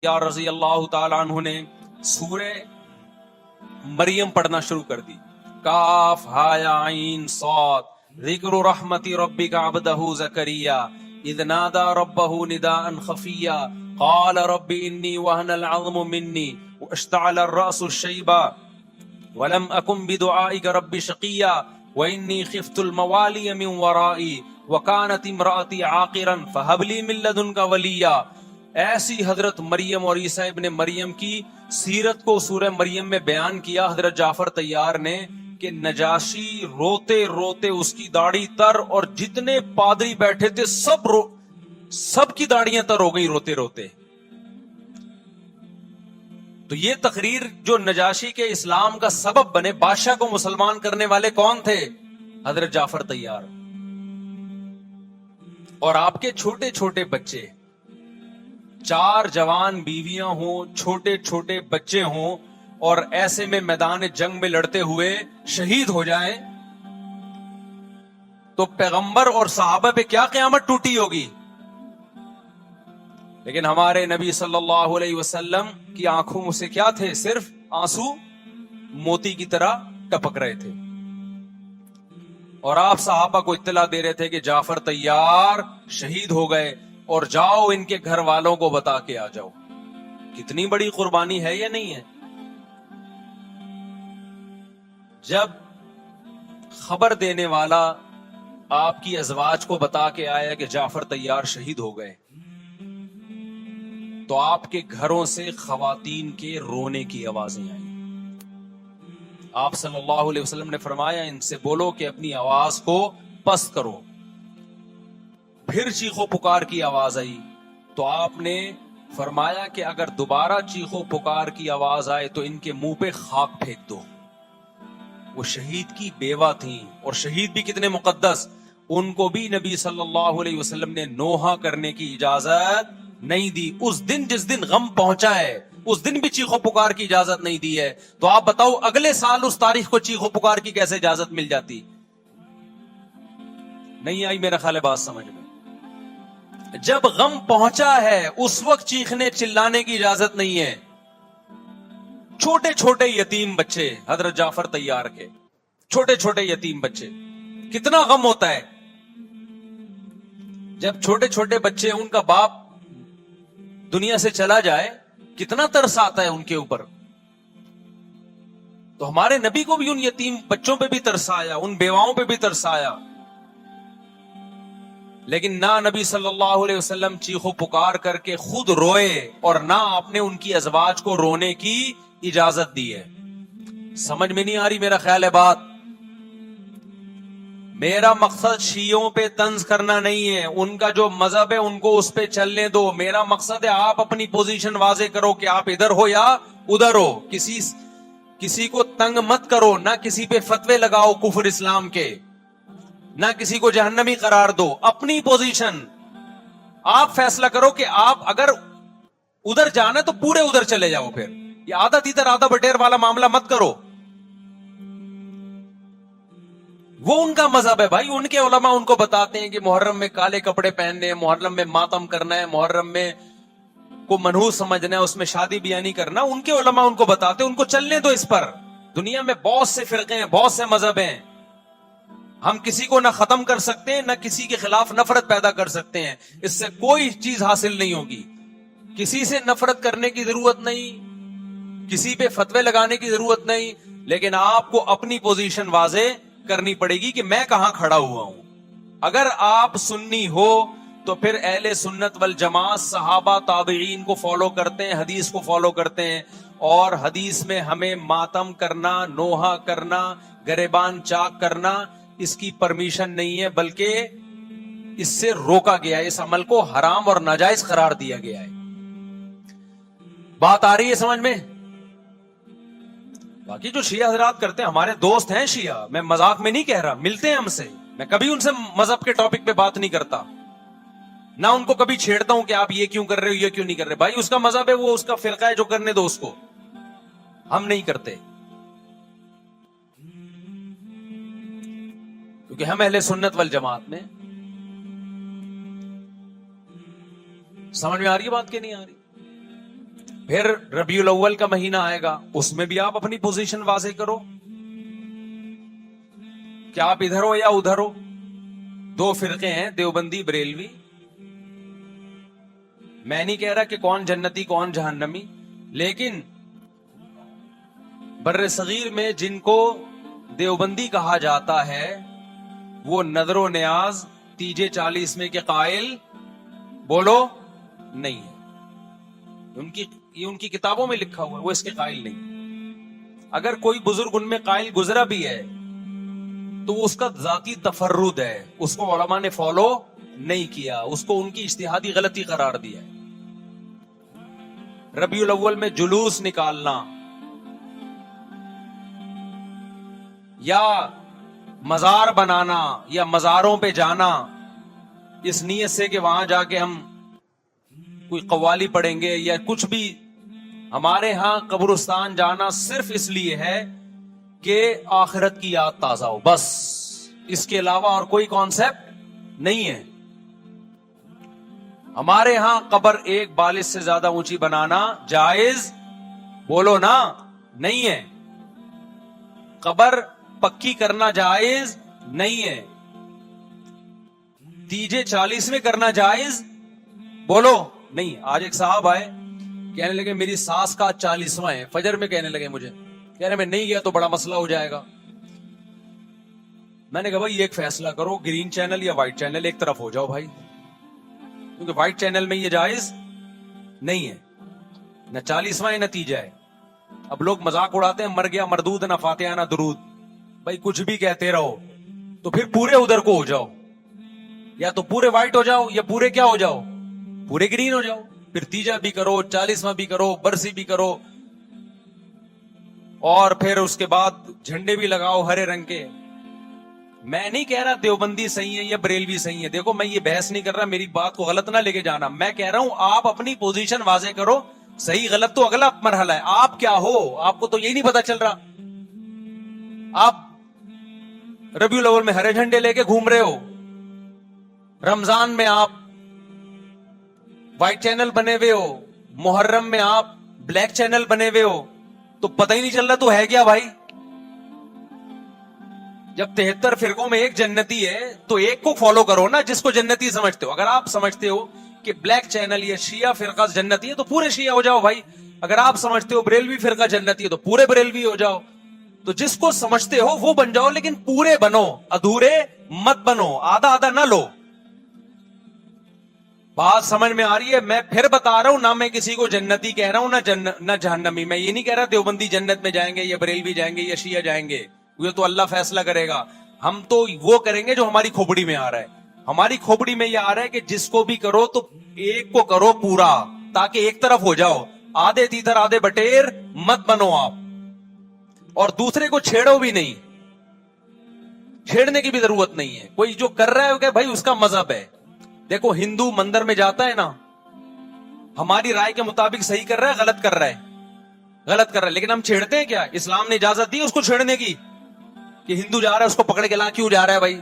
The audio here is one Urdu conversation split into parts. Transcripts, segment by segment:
یا رضی اللہ تعالیٰ عنہ نے سورہ مریم پڑھنا شروع کر دی. کاف ہا یا عین صاد ذکر رحمت ربک عبدہ زکریا اذ نادى ربه نداء خفیا قال رب انی وهن العظم منی واشتعل الرأس شیبا ولم اکن بدعائک رب شقیا وانی خفت الموالی من ورائی وکانت امرأتی عاقرا فہب لی من لدنک ولیا. ایسی حضرت مریم اور عیسیٰ ابن مریم کی سیرت کو سورہ مریم میں بیان کیا حضرت جعفر طیار نے کہ نجاشی روتے روتے اس کی داڑھی تر اور جتنے پادری بیٹھے تھے سب کی داڑیاں تر ہو گئی روتے روتے. تو یہ تقریر جو نجاشی کے اسلام کا سبب بنے، بادشاہ کو مسلمان کرنے والے کون تھے؟ حضرت جعفر طیار. اور آپ کے چھوٹے چھوٹے بچے، 4 جوان بیویاں ہوں، چھوٹے چھوٹے بچے ہوں، اور ایسے میں میدان جنگ میں لڑتے ہوئے شہید ہو جائیں تو پیغمبر اور صحابہ پہ کیا قیامت ٹوٹی ہوگی. لیکن ہمارے نبی صلی اللہ علیہ وسلم کی آنکھوں سے کیا تھے؟ صرف آنسو موتی کی طرح ٹپک رہے تھے. اور آپ صحابہ کو اطلاع دے رہے تھے کہ جعفر طیار شہید ہو گئے اور جاؤ ان کے گھر والوں کو بتا کے آ جاؤ. کتنی بڑی قربانی ہے یا نہیں ہے؟ جب خبر دینے والا آپ کی ازواج کو بتا کے آیا کہ جعفر طیار شہید ہو گئے تو آپ کے گھروں سے خواتین کے رونے کی آوازیں آئیں. آپ صلی اللہ علیہ وسلم نے فرمایا ان سے بولو کہ اپنی آواز کو پست کرو. پھر چیخو پکار کی آواز آئی تو آپ نے فرمایا کہ اگر دوبارہ چیخو پکار کی آواز آئے تو ان کے منہ پہ خاک پھینک دو. وہ شہید کی بیوہ تھیں، اور شہید بھی کتنے مقدس، ان کو بھی نبی صلی اللہ علیہ وسلم نے نوحہ کرنے کی اجازت نہیں دی. اس دن جس دن غم پہنچا ہے اس دن بھی چیخو پکار کی اجازت نہیں دی ہے. تو آپ بتاؤ اگلے سال اس تاریخ کو چیخو پکار کی کیسے اجازت مل جاتی؟ نہیں آئی میرا خیال ہے بات سمجھ میں. جب غم پہنچا ہے اس وقت چیخنے چلانے کی اجازت نہیں ہے. چھوٹے چھوٹے یتیم بچے، حضرت جعفر طیار کے چھوٹے چھوٹے یتیم بچے، کتنا غم ہوتا ہے جب چھوٹے چھوٹے بچے، ان کا باپ دنیا سے چلا جائے، کتنا ترس آتا ہے ان کے اوپر. تو ہمارے نبی کو بھی ان یتیم بچوں پہ بھی ترس آیا، ان بیواؤں پہ بھی ترس آیا. لیکن نہ نبی صلی اللہ علیہ وسلم چیخو پکار کر کے خود روئے اور نہ آپ نے ان کی ازواج کو رونے کی اجازت دی ہے. سمجھ میں نہیں آ رہی میرا خیال ہے بات. میرا مقصد شیعوں پہ طنز کرنا نہیں ہے، ان کا جو مذہب ہے ان کو اس پہ چلنے دو. میرا مقصد ہے آپ اپنی پوزیشن واضح کرو کہ آپ ادھر ہو یا ادھر ہو. کسی کو تنگ مت کرو، نہ کسی پہ فتوے لگاؤ کفر اسلام کے، نہ کسی کو جہنمی قرار دو. اپنی پوزیشن آپ فیصلہ کرو کہ آپ اگر ادھر جانا تو پورے ادھر چلے جاؤ. پھر یہ آدھا تیتر آدھا بٹیر والا معاملہ مت کرو. وہ ان کا مذہب ہے بھائی، ان کے علماء ان کو بتاتے ہیں کہ محرم میں کالے کپڑے پہننے ہیں، محرم میں ماتم کرنا ہے، محرم میں کو منحوس سمجھنا ہے، اس میں شادی بیاہ نہیں کرنا. ان کے علماء ان کو بتاتے ہیں، ان کو چلنے دو اس پر. دنیا میں بہت سے فرقے ہیں، بہت سے مذہب ہیں. ہم کسی کو نہ ختم کر سکتے ہیں نہ کسی کے خلاف نفرت پیدا کر سکتے ہیں. اس سے کوئی چیز حاصل نہیں ہوگی. کسی سے نفرت کرنے کی ضرورت نہیں، کسی پہ فتوے لگانے کی ضرورت نہیں، لیکن آپ کو اپنی پوزیشن واضح کرنی پڑے گی کہ میں کہاں کھڑا ہوا ہوں. اگر آپ سنی ہو تو پھر اہل سنت والجماعت صحابہ تابعین کو فالو کرتے ہیں، حدیث کو فالو کرتے ہیں. اور حدیث میں ہمیں ماتم کرنا، نوحہ کرنا، گریبان چاک کرنا اس کی پرمیشن نہیں ہے، بلکہ اس سے روکا گیا ہے. اس عمل کو حرام اور ناجائز قرار دیا گیا ہے. بات آ رہی ہے سمجھ میں؟ باقی جو شیعہ حضرات کرتے ہیں، ہمارے دوست ہیں شیعہ، میں مذاق میں نہیں کہہ رہا، ملتے ہیں ہم سے. میں کبھی ان سے مذہب کے ٹاپک پہ بات نہیں کرتا، نہ ان کو کبھی چھیڑتا ہوں کہ آپ یہ کیوں کر رہے ہو، یہ کیوں نہیں کر رہے. بھائی اس کا مذہب ہے، وہ اس کا فرقہ ہے، جو کرنے دو اس کو. ہم نہیں کرتے کیونکہ ہم اہل سنت والجماعت میں. سمجھ میں آ رہی ہے بات کہ نہیں آ رہی؟ پھر ربیع الاول کا مہینہ آئے گا، اس میں بھی آپ اپنی پوزیشن واضح کرو کہ آپ ادھر ہو یا ادھر ہو. دو فرقے ہیں، دیوبندی بریلوی. میں نہیں کہہ رہا کہ کون جنتی کون جہنمی، لیکن بر صغیر میں جن کو دیوبندی کہا جاتا ہے وہ نظر و نیاز تیجے 40 میں کے قائل بولو نہیں ہے. یہ ان کی کتابوں میں لکھا ہوا ہے، وہ اس کے قائل نہیں. اگر کوئی بزرگ ان میں قائل گزرا بھی ہے تو اس کا ذاتی تفرد ہے، اس کو علماء نے فالو نہیں کیا، اس کو ان کی اجتہادی غلطی قرار دیا ہے. ربیع الاول میں جلوس نکالنا یا مزار بنانا یا مزاروں پہ جانا اس نیت سے کہ وہاں جا کے ہم کوئی قوالی پڑھیں گے یا کچھ بھی، ہمارے ہاں قبرستان جانا صرف اس لیے ہے کہ آخرت کی یاد تازہ ہو، بس اس کے علاوہ اور کوئی کانسیپٹ نہیں ہے. ہمارے ہاں قبر ایک بالش سے زیادہ اونچی بنانا جائز بولو نا نہیں ہے. قبر پکی کرنا جائز نہیں ہے. تیجے 40 میں کرنا جائز بولو نہیں. آج ایک صاحب آئے کہنے لگے میری ساس کا 40واں ہے، فجر میں کہنے لگے مجھے، کہہ رہے میں نہیں گیا تو بڑا مسئلہ ہو جائے گا. میں نے کہا بھائی ایک فیصلہ کرو، گرین چینل یا وائٹ چینل، ایک طرف ہو جاؤ بھائی، کیونکہ وائٹ چینل میں یہ جائز نہیں ہے، نہ 40واں ہے نہ تیجا ہے. اب لوگ مذاق اڑاتے ہیں مر گیا مردود نہ فاتحہ نہ درود. بھائی کچھ بھی کہتے رہو تو پھر پورے ادھر کو ہو جاؤ، یا تو پورے وائٹ ہو جاؤ یا پورے کیا ہو جاؤ، پورے گرین ہو جاؤ. پھر تیجا بھی کرو، 40واں بھی کرو، برسی بھی کرو، اور پھر اس کے بعد جھنڈے بھی لگاؤ ہرے رنگ کے. میں نہیں کہہ رہا دیوبندی صحیح ہے یا بریلوی صحیح ہے، دیکھو میں یہ بحث نہیں کر رہا، میری بات کو غلط نہ لے کے جانا. میں کہہ رہا ہوں آپ اپنی پوزیشن واضح کرو، صحیح غلط تو اگلا مرحلہ ہے. آپ کیا ہو، آپ کو تو یہی نہیں پتا چل رہا. آپ ربیع الاول میں ہرے جھنڈے لے کے گھوم رہے ہو، رمضان میں آپ وائٹ چینل بنے ہوئے ہو، محرم میں آپ بلیک چینل بنے ہوئے ہو، تو پتہ ہی نہیں چل رہا تو ہے کیا بھائی. جب 73 فرقوں میں ایک جنتی ہے تو ایک کو فالو کرو نا جس کو جنتی سمجھتے ہو. اگر آپ سمجھتے ہو کہ بلیک چینل یا شیعہ فرقہ جنتی ہے تو پورے شیعہ ہو جاؤ بھائی. اگر آپ سمجھتے ہو بریلوی فرقہ جنتی ہے تو پورے بریلوی ہو جاؤ. تو جس کو سمجھتے ہو وہ بن جاؤ، لیکن پورے بنو، ادھورے مت بنو، آدھا آدھا نہ لو. بات سمجھ میں آ رہی ہے؟ میں پھر بتا رہا ہوں، نہ میں کسی کو جنتی کہہ رہا ہوں نہ جہنمی. میں یہ نہیں کہہ رہا دیوبندی جنت میں جائیں گے یا بریلوی جائیں گے یا شیعہ جائیں گے، یہ تو اللہ فیصلہ کرے گا. ہم تو وہ کریں گے جو ہماری کھوپڑی میں آ رہا ہے. ہماری کھوپڑی میں یہ آ رہا ہے کہ جس کو بھی کرو تو ایک کو کرو پورا، تاکہ ایک طرف ہو جاؤ. آدھے تیتر آدھے بٹیر مت بنو آپ، اور دوسرے کو چھیڑو بھی نہیں، چھیڑنے کی بھی ضرورت نہیں ہے. کوئی جو کر رہا ہے کہ بھائی اس کا مذہب ہے. دیکھو ہندو مندر میں جاتا ہے نا، ہماری رائے کے مطابق صحیح کر رہا ہے غلط کر رہا ہے، غلط کر رہا ہے، لیکن ہم چھیڑتے ہیں کیا؟ اسلام نے اجازت دی اس کو چھیڑنے کی کہ ہندو جا رہا ہے اس کو پکڑ کے لا کیوں جا رہا ہے بھائی؟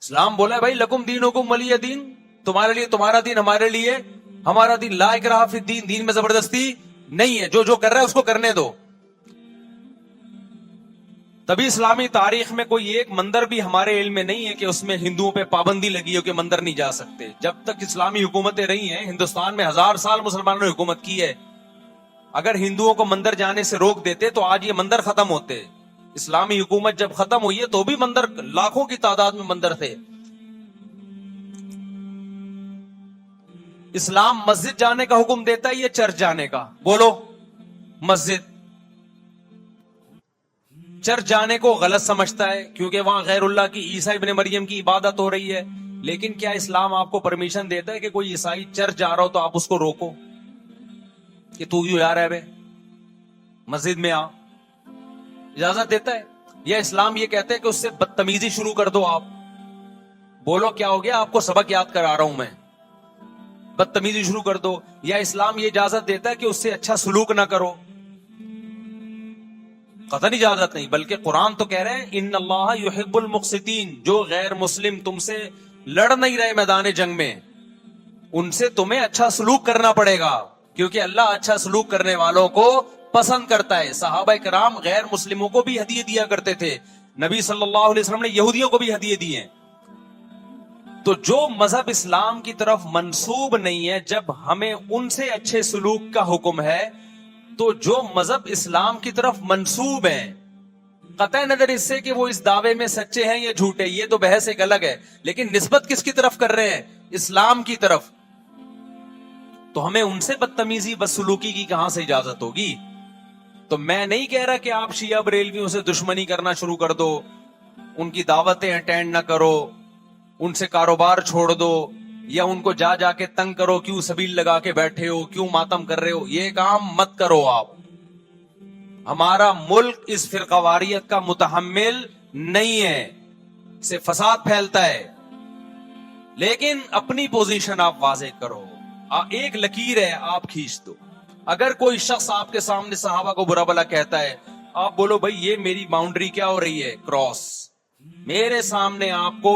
اسلام بولا ہے بھائی لکم دینکم ولی دین، تمہارے لیے تمہارا دین، ہمارے لیے ہمارا دین. لا اکراہ فی الدین، دین میں زبردستی نہیں ہے، جو کر رہا ہے اس کو کرنے دو. تبھی اسلامی تاریخ میں کوئی ایک مندر بھی ہمارے علم میں نہیں ہے کہ اس میں ہندوؤں پہ پابندی لگی ہو کہ مندر نہیں جا سکتے. جب تک اسلامی حکومتیں رہی ہیں، ہندوستان میں 1000 سال مسلمانوں نے حکومت کی ہے. اگر ہندوؤں کو مندر جانے سے روک دیتے تو آج یہ مندر ختم ہوتے. اسلامی حکومت جب ختم ہوئی ہے تو بھی مندر لاکھوں کی تعداد میں مندر تھے. اسلام مسجد جانے کا حکم دیتا ہے یا چرچ جانے کا؟ بولو. مسجد. چرچ جانے کو غلط سمجھتا ہے کیونکہ وہاں غیر اللہ کی، عیسیٰ ابن مریم کی عبادت ہو رہی ہے. لیکن کیا اسلام آپ کو پرمیشن دیتا ہے کہ کوئی عیسائی چرچ جا رہا ہو تو آپ اس کو روکو کہ تو یوں جا رہا ہے بے مسجد میں آ؟ اجازت دیتا ہے؟ یا اسلام یہ کہتا ہے کہ اس سے بدتمیزی شروع کر دو آپ؟ بولو کیا ہو گیا؟ آپ کو سبق یاد کرا رہا ہوں میں. بدتمیزی شروع کر دو. یا اسلام یہ اجازت دیتا ہے کہ اس سے اچھا سلوک نہ کرو؟ قطعاً اجازت نہیں، بلکہ قرآن تو کہہ رہے ہیں ان اللہ یحب المقسطین، جو غیر مسلم تم سے لڑ نہیں رہے میدان جنگ میں ان سے تمہیں اچھا سلوک کرنا پڑے گا. کیونکہ اللہ اچھا سلوک کرنے والوں کو پسند کرتا ہے. صحابہ کرام غیر مسلموں کو بھی ہدیے دیا کرتے تھے. نبی صلی اللہ علیہ وسلم نے یہودیوں کو بھی ہدیے دیے. تو جو مذہب اسلام کی طرف منسوب نہیں ہے, جب ہمیں ان سے اچھے سلوک کا حکم ہے, تو جو مذہب اسلام کی طرف منسوب ہیں, قطع نظر اس سے کہ وہ اس دعوے میں سچے ہیں یا جھوٹے, یہ تو بحث ایک الگ ہے, لیکن نسبت کس کی طرف کر رہے ہیں؟ اسلام کی طرف. تو ہمیں ان سے بدتمیزی بدسلوکی کی کہاں سے اجازت ہوگی؟ تو میں نہیں کہہ رہا کہ آپ شیعہ بریلویوں سے دشمنی کرنا شروع کر دو, ان کی دعوتیں اٹینڈ نہ کرو, ان سے کاروبار چھوڑ دو, یا ان کو جا کے تنگ کرو, کیوں سبیل لگا کے بیٹھے ہو, کیوں ماتم کر رہے ہو. یہ کام مت کرو آپ. ہمارا ملک اس فرقواریت کا متحمل نہیں ہے, سے فساد پھیلتا ہے. لیکن اپنی پوزیشن آپ واضح کرو. ایک لکیر ہے, آپ کھینچ دو. اگر کوئی شخص آپ کے سامنے صحابہ کو برا بلا کہتا ہے, آپ بولو بھائی یہ میری باؤنڈری کیا ہو رہی ہے, کراس. میرے سامنے آپ کو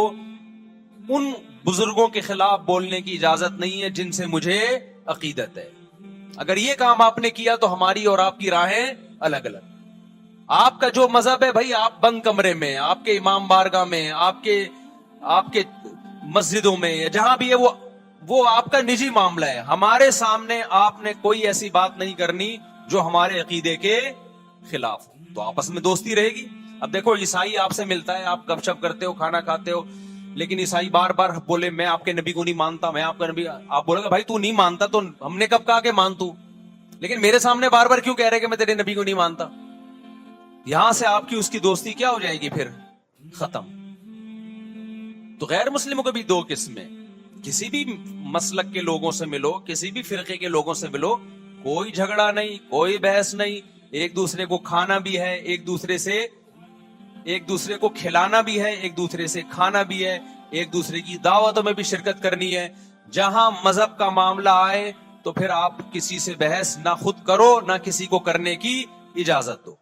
ان بزرگوں کے خلاف بولنے کی اجازت نہیں ہے جن سے مجھے عقیدت ہے. اگر یہ کام آپ نے کیا تو ہماری اور آپ کی راہیں الگ الگ. آپ کا جو مذہب ہے بھائی, آپ بند کمرے میں, آپ کے امام بارگاہ میں, آپ کے مسجدوں میں, جہاں بھی ہے وہ آپ کا نجی معاملہ ہے. ہمارے سامنے آپ نے کوئی ایسی بات نہیں کرنی جو ہمارے عقیدے کے خلاف ہو. تو آپس میں دوستی رہے گی. اب دیکھو, عیسائی آپ سے ملتا ہے, آپ گپ شپ کرتے ہو, کھانا کھاتے ہو, لیکن عیسائی بار بار بولے میں آپ کے نبی کو نہیں مانتا, میں آپ کا نبی. آپ بولے گا بھائی تو نہیں مانتا تو ہم نے کب کہا کہ مان تو, لیکن میرے سامنے بار بار کیوں کہہ رہے کہ میں تیرے نبی کو نہیں مانتا؟ یہاں سے آپ کی اس کی دوستی کیا ہو جائے گی, پھر ختم. تو غیر مسلموں کو بھی دو قسمیں, کسی بھی مسلک کے لوگوں سے ملو, کسی بھی فرقے کے لوگوں سے ملو, کوئی جھگڑا نہیں, کوئی بحث نہیں, ایک دوسرے کو کھانا بھی ہے, ایک دوسرے کو کھلانا بھی ہے, ایک دوسرے سے کھانا بھی ہے, ایک دوسرے کی دعوتوں میں بھی شرکت کرنی ہے. جہاں مذہب کا معاملہ آئے تو پھر آپ کسی سے بحث نہ خود کرو نہ کسی کو کرنے کی اجازت دو.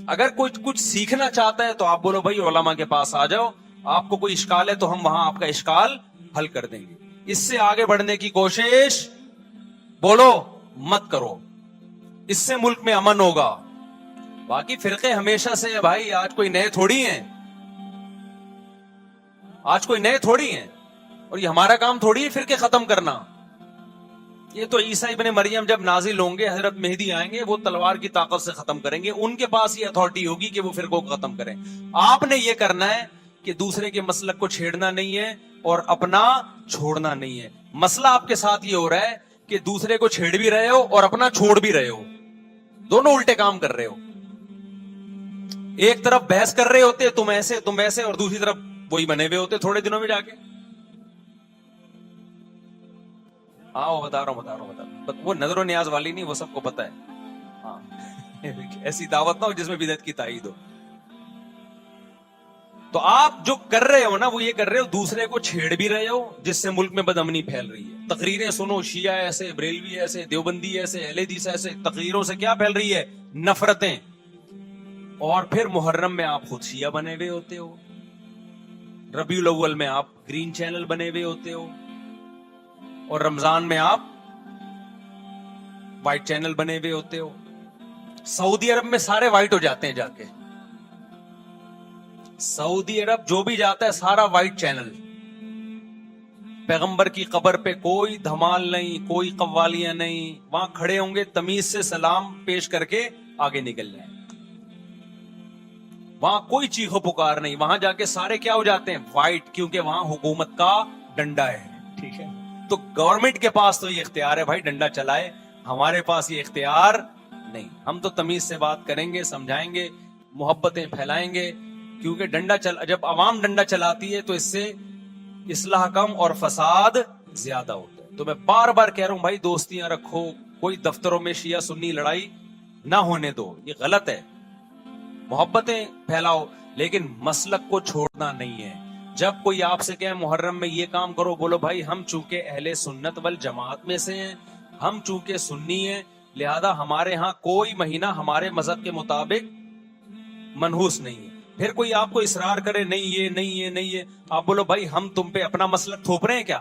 اگر کوئی کچھ سیکھنا چاہتا ہے تو آپ بولو بھائی علماء کے پاس آ جاؤ, آپ کو کوئی اشکال ہے تو ہم وہاں آپ کا اشکال حل کر دیں گے. اس سے آگے بڑھنے کی کوشش بولو مت کرو, اس سے ملک میں امن ہوگا. باقی فرقے ہمیشہ سے بھائی, آج کوئی نئے تھوڑی ہیں, اور یہ ہمارا کام تھوڑی ہے فرقے ختم کرنا. یہ تو عیسیٰ ابن مریم جب نازل ہوں گے, حضرت مہدی آئیں گے, وہ تلوار کی طاقت سے ختم کریں گے. ان کے پاس یہ اتھارٹی ہوگی کہ وہ فرقوں کو ختم کریں. آپ نے یہ کرنا ہے کہ دوسرے کے مسلک کو چھیڑنا نہیں ہے اور اپنا چھوڑنا نہیں ہے. مسئلہ آپ کے ساتھ یہ ہو رہا ہے کہ دوسرے کو چھیڑ بھی رہے ہو اور اپنا چھوڑ بھی رہے ہو, دونوں الٹے کام کر رہے ہو. ایک طرف بحث کر رہے ہوتے تم ایسے, اور دوسری طرف وہی بنے ہوئے ہوتے تھوڑے دنوں میں جا کے. ہاں بتا رہا ہوں, وہ نظر و نیاز والی نہیں, وہ سب کو پتا ہے. ہاں ایسی دعوت نہ ہو جس میں بدعت کی تائید ہو. تو آپ جو کر رہے ہو نا, وہ یہ کر رہے ہو دوسرے کو چھیڑ بھی رہے ہو, جس سے ملک میں بدامنی پھیل رہی ہے. تقریریں سنو, شیعہ ایسے, بریلوی ایسے, دیوبندی ایسے, اہل حدیث ایسے. تقریروں سے کیا پھیل رہی ہے؟ نفرتیں. اور پھر محرم میں آپ خود شیعہ بنے ہوئے ہوتے ہو, ربیع الاول میں آپ گرین چینل بنے ہوئے ہوتے ہو, اور رمضان میں آپ وائٹ چینل بنے ہوئے ہوتے ہو. سعودی عرب میں سارے وائٹ ہو جاتے ہیں, جا کے سعودی عرب جو بھی جاتا ہے سارا وائٹ چینل. پیغمبر کی قبر پہ کوئی دھمال نہیں, کوئی قوالیاں نہیں, وہاں کھڑے ہوں گے تمیز سے سلام پیش کر کے آگے نکل جائیں. وہاں کوئی چیخو پکار نہیں, وہاں جا کے سارے کیا ہو جاتے ہیں؟ وائٹ, کیونکہ وہاں حکومت کا ڈنڈا ہے. ٹھیک ہے, تو گورنمنٹ کے پاس تو یہ اختیار ہے بھائی ڈنڈا چلائے, ہمارے پاس یہ اختیار نہیں. ہم تو تمیز سے بات کریں گے, سمجھائیں گے, محبتیں پھیلائیں گے, کیونکہ جب عوام ڈنڈا چلاتی ہے تو اس سے اصلاح کم اور فساد زیادہ ہوتا ہے. تو میں بار بار کہہ رہا ہوں بھائی دوستیاں رکھو, کوئی دفتروں میں شیعہ سنی لڑائی نہ ہونے دو, یہ غلط ہے. محبتیں پھیلاؤ لیکن مسلک کو چھوڑنا نہیں ہے. جب کوئی آپ سے کہے محرم میں یہ کام کرو, بولو بھائی ہم چونکہ اہل سنت والجماعت میں سے ہیں, ہم چونکہ سنی ہیں, لہذا ہمارے ہاں کوئی مہینہ ہمارے مذہب کے مطابق منحوس نہیں ہے. پھر کوئی آپ کو اصرار کرے نہیں یہ نہیں یہ نہیں یہ, آپ بولو بھائی ہم تم پہ اپنا مسلک تھوپ رہے ہیں کیا؟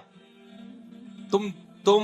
تم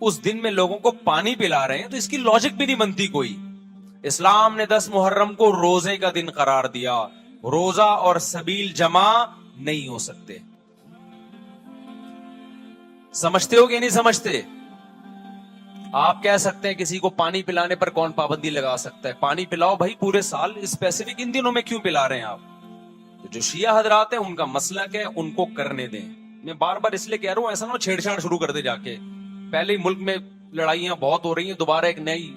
اس دن میں لوگوں کو پانی پلا رہے ہیں تو اس کی لاجک بھی نہیں بنتی کوئی. اسلام نے 10 محرم کو روزے کا دن قرار دیا. روزہ اور سبیل جمع نہیں ہو سکتے. سمجھتے ہو کہ نہیں سمجھتے؟ آپ کہہ سکتے ہیں کسی کو پانی پلانے پر کون پابندی لگا سکتا ہے؟ پانی پلاؤ بھائی پورے سال، اسپیسیفک ان دنوں میں کیوں پلا رہے ہیں آپ؟ تو جو شیعہ حضرات ہیں ان کا مسلک ہے، ان کو کرنے دیں. میں بار بار اس لیے کہہ رہا ہوں ایسا نہ چھیڑ چھاڑ شروع کر دے جا کے. پہلے ہی ملک میں لڑائیاں بہت ہو رہی ہیں، دوبارہ ایک نئی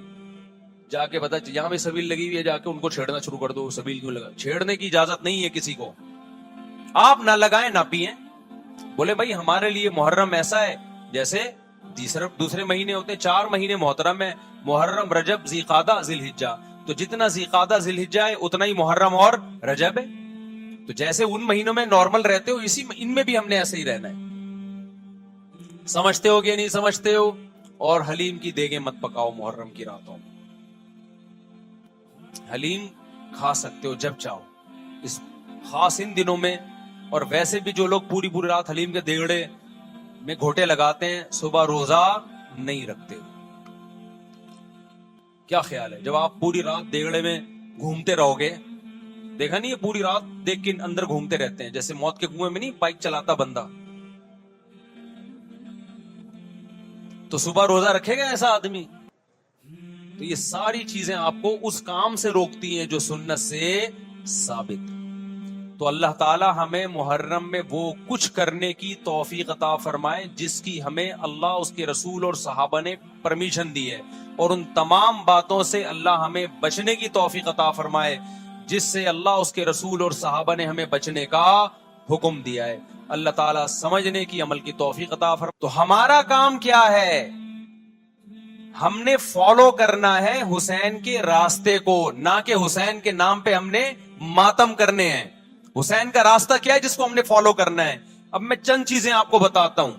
جا کے پتا یہاں بھی سبیل لگی ہوئی ہے، جا کے ان کو چھیڑنا شروع کر دو. سبیل کیوں لگا؟ چھیڑنے کی اجازت نہیں ہے کسی کو. آپ نہ لگائیں نہ پیئیں. بولے بھائی ہمارے لیے محرم ایسا ہے جیسے دوسرے مہینے ہوتے ہیں. 4 مہینے محترم ہے، محرم، رجب، ذی قعدہ، ذی الحجہ. تو جتنا ذی قعدہ ذی الحجہ ہے اتنا ہی محرم اور رجب ہے. تو جیسے ان مہینوں میں نارمل رہتے ہو ان میں بھی ہم نے ایسے ہی رہنا ہے. سمجھتے ہو کہ نہیں سمجھتے ہو؟ اور حلیم کی دیگیں مت پکاؤ محرم کی راتوں میں. حلیم کھا سکتے ہو جب چاہو اس خاص ان دنوں میں. اور ویسے بھی جو لوگ پوری رات حلیم کے دیگڑے میں گھوٹے لگاتے ہیں صبح روزہ نہیں رکھتے. کیا خیال ہے جب آپ پوری رات دیگڑے میں گھومتے رہو گے؟ دیکھا نہیں یہ پوری رات دیکھ کے اندر گھومتے رہتے ہیں جیسے موت کے کنویں میں نہیں بائک چلاتا بندہ. تو صبح روزہ رکھے گا ایسا آدمی؟ تو یہ ساری چیزیں آپ کو اس کام سے روکتی ہیں جو سنت سے ثابت. تو اللہ تعالی ہمیں محرم میں وہ کچھ کرنے کی توفیق عطا فرمائے جس کی ہمیں اللہ، اس کے رسول اور صحابہ نے پرمیشن دی ہے، اور ان تمام باتوں سے اللہ ہمیں بچنے کی توفیق عطا فرمائے جس سے اللہ، اس کے رسول اور صحابہ نے ہمیں بچنے کا حکم دیا ہے. اللہ تعالیٰ سمجھنے کی، عمل کی توفیق عطا فرمائے. تو ہمارا کام کیا ہے؟ ہم نے فالو کرنا ہے حسین کے راستے کو، نہ کہ حسین کے نام پہ ہم نے ماتم کرنے ہیں. حسین کا راستہ کیا ہے جس کو ہم نے فالو کرنا ہے؟ اب میں چند چیزیں آپ کو بتاتا ہوں.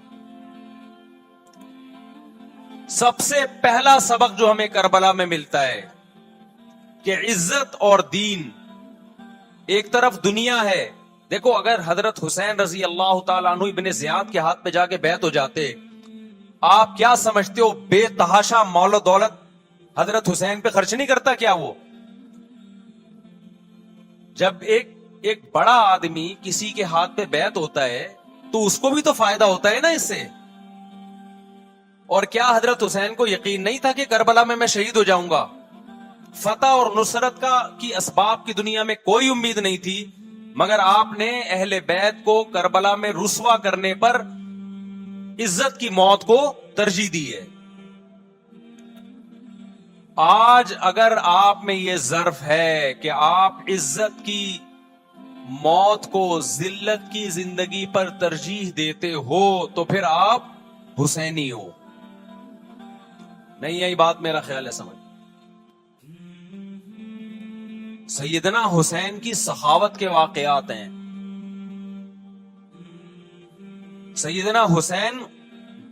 سب سے پہلا سبق جو ہمیں کربلا میں ملتا ہے کہ عزت اور دین، ایک طرف دنیا ہے. دیکھو اگر حضرت حسین رضی اللہ تعالیٰ عنہ ابن زیاد کے ہاتھ پہ جا کے بیعت ہو جاتے، آپ کیا سمجھتے ہو بے تحاشا مال و دولت حضرت حسین پہ خرچ نہیں کرتا کیا وہ؟ جب ایک بڑا آدمی کسی کے ہاتھ پہ بیعت ہوتا ہے تو اس کو بھی تو فائدہ ہوتا ہے نا اس سے. اور کیا حضرت حسین کو یقین نہیں تھا کہ کربلا میں شہید ہو جاؤں گا؟ فتح اور نصرت کی اسباب کی دنیا میں کوئی امید نہیں تھی، مگر آپ نے اہل بیت کو کربلا میں رسوا کرنے پر عزت کی موت کو ترجیح دی ہے. آج اگر آپ میں یہ ظرف ہے کہ آپ عزت کی موت کو ذلت کی زندگی پر ترجیح دیتے ہو تو پھر آپ حسینی ہو. نہیں یہی بات میرا خیال ہے سمجھ. سیدنا حسین کی سخاوت کے واقعات ہیں. سیدنا حسین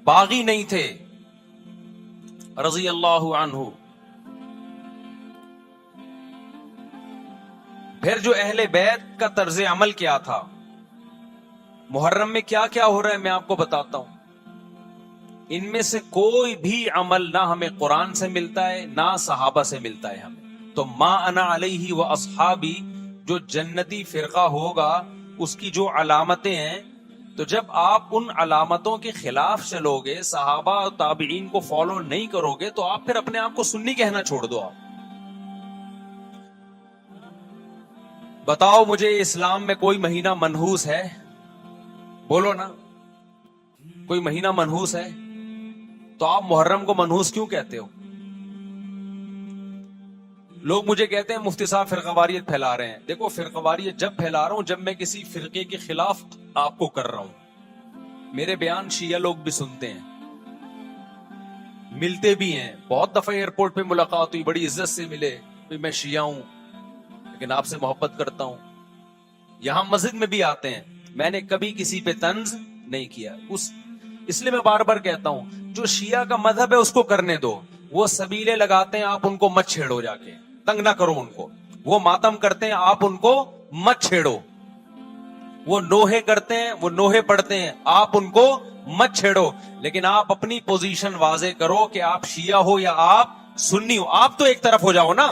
باغی نہیں تھے رضی اللہ عنہ. پھر جو اہل بیت کا طرز عمل کیا تھا، محرم میں کیا کیا ہو رہا ہے میں آپ کو بتاتا ہوں. ان میں سے کوئی بھی عمل نہ ہمیں قرآن سے ملتا ہے نہ صحابہ سے ملتا ہے ہمیں. تو ما انا علیہ و اصحابی جو جنتی فرقہ ہوگا اس کی جو علامتیں ہیں، تو جب آپ ان علامتوں کے خلاف چلو گے، صحابہ اور تابعین کو فالو نہیں کرو گے، تو آپ پھر اپنے آپ کو سنی کہنا چھوڑ دو. آپ بتاؤ مجھے اسلام میں کوئی مہینہ منحوس ہے؟ بولو نا، کوئی مہینہ منحوس ہے؟ تو آپ محرم کو منحوس کیوں کہتے ہو؟ لوگ مجھے کہتے ہیں مفتی صاحب فرقواریت پھیلا رہے ہیں. دیکھو فرقواریت جب پھیلا رہا ہوں جب میں کسی فرقے کے خلاف آپ کو کر رہا ہوں. میرے بیان شیعہ لوگ بھی سنتے ہیں، ملتے بھی ہیں. بہت دفعہ ایئرپورٹ پہ ملاقات ہوئی، بڑی عزت سے ملے، میں شیعہ ہوں لیکن آپ سے محبت کرتا ہوں. یہاں مسجد میں بھی آتے ہیں. میں نے کبھی کسی پہ طنز نہیں کیا. اس لیے میں بار بار کہتا ہوں جو شیعہ کا مذہب ہے اس کو کرنے دو. وہ سبیلے لگاتے ہیں، آپ ان کو مت چھیڑو، جا کے تنگ نہ کرو ان کو. وہ ماتم کرتے ہیں، آپ ان کو مت چھیڑو. وہ نوحے کرتے ہیں، وہ نوحے پڑھتے ہیں، آپ ان کو مت چھیڑو, لیکن آپ اپنی پوزیشن واضح کرو کہ آپ شیعہ ہو یا آپ سنی ہو. آپ تو ایک طرف ہو جاؤ نا.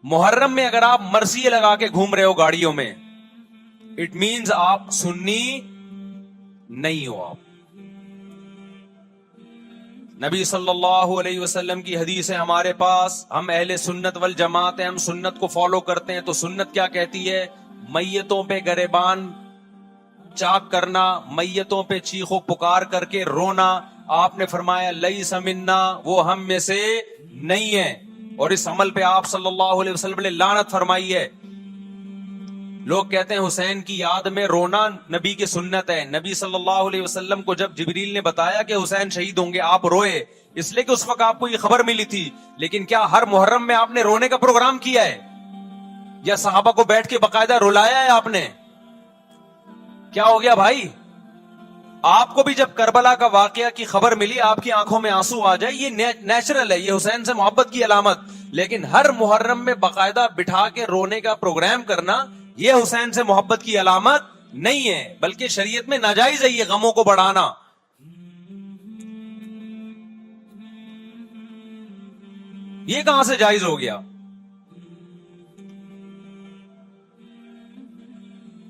محرم میں اگر آپ مرثیے لگا کے گھوم رہے ہو گاڑیوں میں, اٹ مینز آپ سنی نہیں ہو. آپ نبی صلی اللہ علیہ وسلم کی حدیث ہے ہمارے پاس, ہم اہل سنت والجماعت ہیں, ہم سنت کو فالو کرتے ہیں. تو سنت کیا کہتی ہے؟ میتوں پہ گریبان چاک کرنا, میتوں پہ چیخو پکار کر کے رونا. آپ نے فرمایا لیس منا, وہ ہم میں سے نہیں ہے. اور اس عمل پہ آپ صلی اللہ علیہ وسلم نے لعنت فرمائی ہے. لوگ کہتے ہیں حسین کی یاد میں رونا نبی کی سنت ہے. نبی صلی اللہ علیہ وسلم کو جب جبریل نے بتایا کہ حسین شہید ہوں گے, آپ روئے, اس لیے کہ اس وقت آپ کو یہ خبر ملی تھی. لیکن کیا ہر محرم میں آپ نے رونے کا پروگرام کیا ہے, یا صحابہ کو بیٹھ کے باقاعدہ رلایا ہے آپ نے؟ کیا ہو گیا بھائی؟ آپ کو بھی جب کربلا کا واقعہ کی خبر ملی, آپ کی آنکھوں میں آنسو آ جائے, یہ نیچرل ہے, یہ حسین سے محبت کی علامت. لیکن ہر محرم میں باقاعدہ بٹھا کے رونے کا پروگرام کرنا, یہ حسین سے محبت کی علامت نہیں ہے, بلکہ شریعت میں ناجائز ہے یہ غموں کو بڑھانا. یہ کہاں سے جائز ہو گیا؟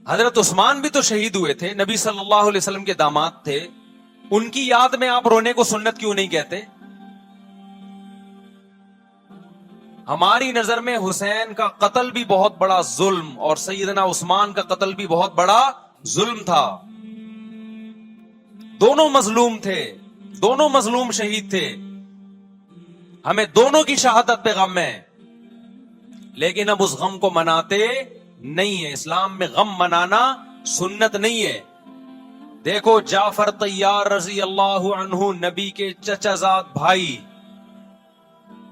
حضرت عثمان بھی تو شہید ہوئے تھے, نبی صلی اللہ علیہ وسلم کے داماد تھے. ان کی یاد میں آپ رونے کو سنت کیوں نہیں کہتے؟ ہماری نظر میں حسین کا قتل بھی بہت بڑا ظلم, اور سیدنا عثمان کا قتل بھی بہت بڑا ظلم تھا. دونوں مظلوم تھے, دونوں مظلوم شہید تھے. ہمیں دونوں کی شہادت پہ غم ہے, لیکن اب اس غم کو مناتے نہیں ہے. اسلام میں غم منانا سنت نہیں ہے. دیکھو جعفر طیار رضی اللہ عنہ, نبی کے چچا زاد بھائی,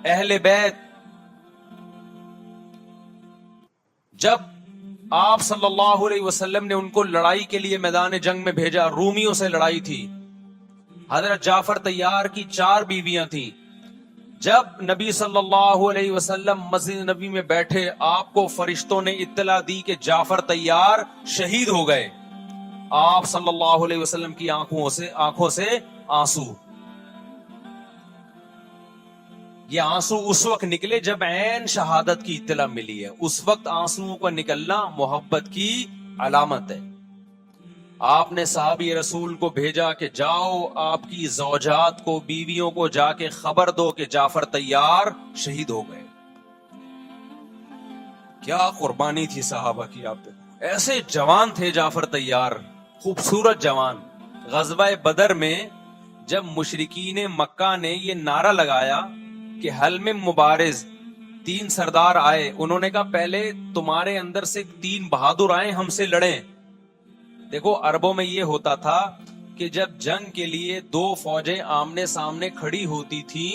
اہل بیت, جب آپ صلی اللہ علیہ وسلم نے ان کو لڑائی کے لیے میدان جنگ میں بھیجا, رومیوں سے لڑائی تھی. حضرت جعفر طیار کی 4 بیویاں تھیں. جب نبی صلی اللہ علیہ وسلم مسجد نبی میں بیٹھے, آپ کو فرشتوں نے اطلاع دی کہ جعفر طیار شہید ہو گئے. آپ صلی اللہ علیہ وسلم کی آنکھوں سے آنسو. یہ آنسو اس وقت نکلے جب عین شہادت کی اطلاع ملی ہے. اس وقت آنسوؤں کا نکلنا محبت کی علامت ہے. آپ نے صحابی رسول کو بھیجا کہ جاؤ آپ کی زوجات کو, بیویوں کو جا کے خبر دو کہ جعفر طیار شہید ہو گئے. کیا قربانی تھی صحابہ کی. آپ دیکھو ایسے جوان تھے جعفر طیار, خوبصورت جوان. غزوہ بدر میں جب مشرکین مکہ نے یہ نعرہ لگایا کہ حلم مبارز, 3 سردار آئے, انہوں نے کہا پہلے تمہارے اندر سے 3 بہادر آئے, ہم سے لڑیں. دیکھو عربوں میں یہ ہوتا تھا کہ جب جنگ کے لیے 2 فوجیں آمنے سامنے کھڑی ہوتی تھی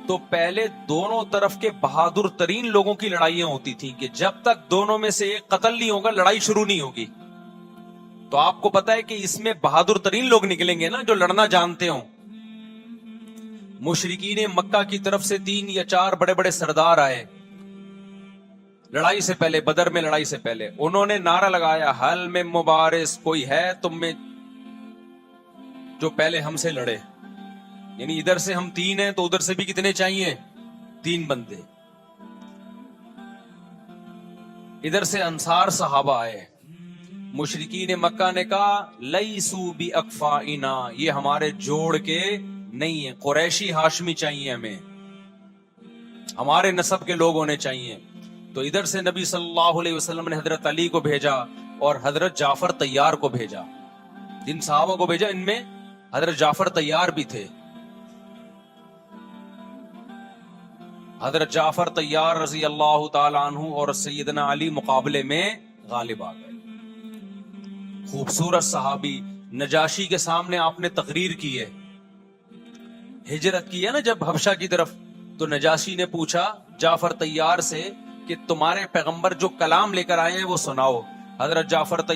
تو پہلے دونوں طرف کے بہادر ترین لوگوں کی لڑائیاں ہوتی تھی, کہ جب تک دونوں میں سے ایک قتل نہیں ہوگا لڑائی شروع نہیں ہوگی. تو آپ کو پتا ہے کہ اس میں بہادر ترین لوگ نکلیں گے نا, جو لڑنا جانتے ہوں. مشرکین مکہ کی طرف سے 3 یا 4 بڑے بڑے سردار آئے لڑائی سے پہلے, بدر میں لڑائی سے پہلے. انہوں نے نعرہ لگایا حل میں مبارز, کوئی ہے تم میں جو پہلے ہم سے لڑے. یعنی ادھر سے ہم 3 ہیں تو ادھر سے بھی کتنے چاہیے؟ 3 بندے. ادھر سے انصار صحابہ آئے. مشرکین مکہ نے کہا لیسو بی اکفائنا, یہ ہمارے جوڑ کے نہیں ہیں, قریشی ہاشمی چاہیے ہمیں, ہمارے نسب کے لوگ ہونے چاہیے. تو ادھر سے نبی صلی اللہ علیہ وسلم نے حضرت علی کو بھیجا اور حضرت جعفر طیار کو بھیجا. جن صحابہ کو بھیجا ان میں حضرت جعفر طیار بھی تھے. حضرت جعفر طیار رضی اللہ تعالی عنہ اور سیدنا علی مقابلے میں غالب آ گئے. خوبصورت صحابی, نجاشی کے سامنے آپ نے تقریر کی ہے, ہجرت کی ہے نا جب حبشہ کی طرف, تو نجاشی نے پوچھا جعفر طیار سے کہ تمہارے پیغمبر جو کلام لے کر آئے ہیں وہ سناؤ. حضرت جعفر طیار